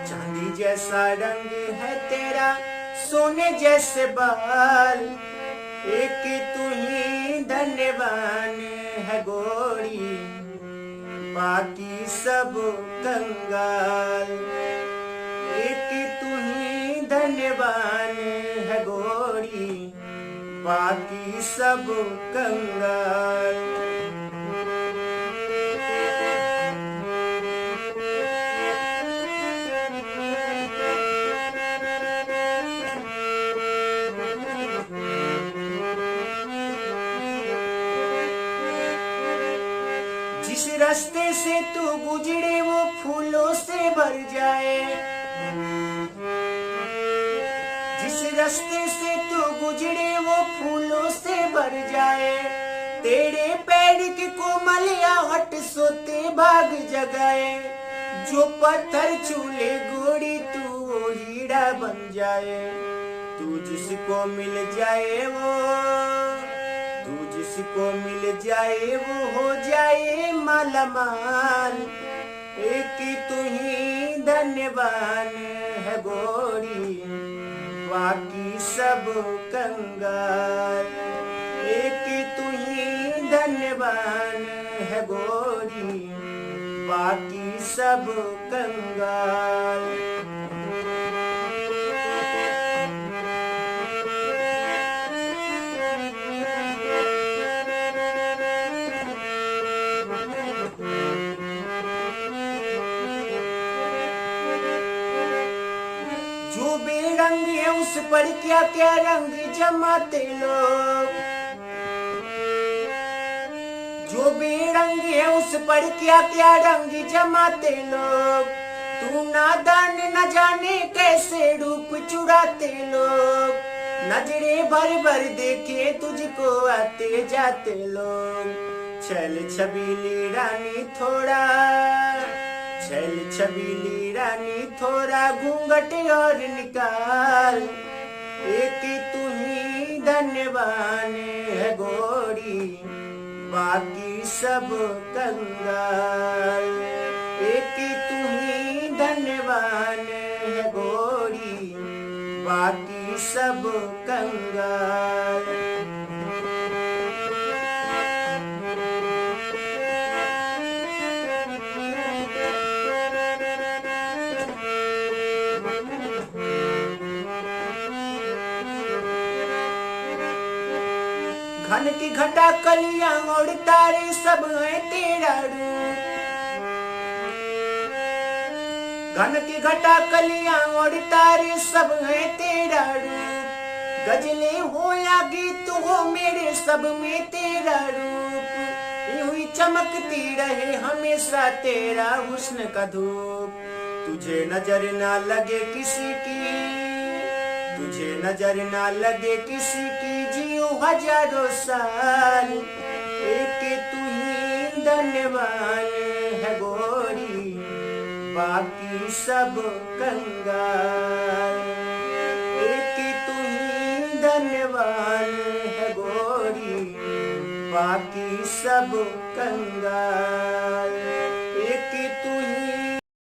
चांदी जैसा रंग है तेरा, सोने जैसे बाल, एक तू ही धन्यवान है गोरी, बाकी सब कंगाल। एक तू ही धन्यवान है गोरी, बाकी सब कंगाल। जिस रास्ते से तू गुजरे वो फूलों से भर जाए, जिस रास्ते से तू गुजरे वो फूलों से भर जाए, तेरे पैर की कोमल आहट सोते भाग जगाए, जो पत्थर चूले गोरी तू वो हीरा बन जाए। तू जिसको मिल जाए वो, तू जिसको मिल जाए वो हो जाए मालामाल, एक तू ही धन्यवान है गोरी, बाकी सब कंगाल। एक तू ही धन्यवान है गोरी, बाकी सब कंगाल। जो बेरंग है उस पर क्या क्या रंग जमाते लोग, जो बेरंग है उस पर क्या क्या रंग जमाते लोग, तू नादान न जाने कैसे रूप चुराते लोग, नजरे भर भर देखे तुझको आते जाते लोग। छल छबीली रानी थोड़ा, छल छबीली रानी थोड़ा घूंघट और निकाल, एक तू ही धन्यवान है गोरी, बाकी सब कंगाल। एक तू ही धन्यवान है गोरी, बाकी सब कंगाल। घन की घटा कलियां और तारे सब है तेरा रूप, घन की घटा कलियां और तारे सब है तेरा रूप, गजलें हो या गीत हो मेरे सब में तेरा रूप, यूं ही चमकती रहे हमेशा तेरा हुस्न का धूप। तुझे नजर ना लगे किसी की, तुझे नजर ना लगे किसी की, जियो हजारों साल, एक तू ही धन्यवान है गोरी, बाकी सब कंगाल। एक तू ही धन्यवान है गोरी, बाकी सब कंगाल।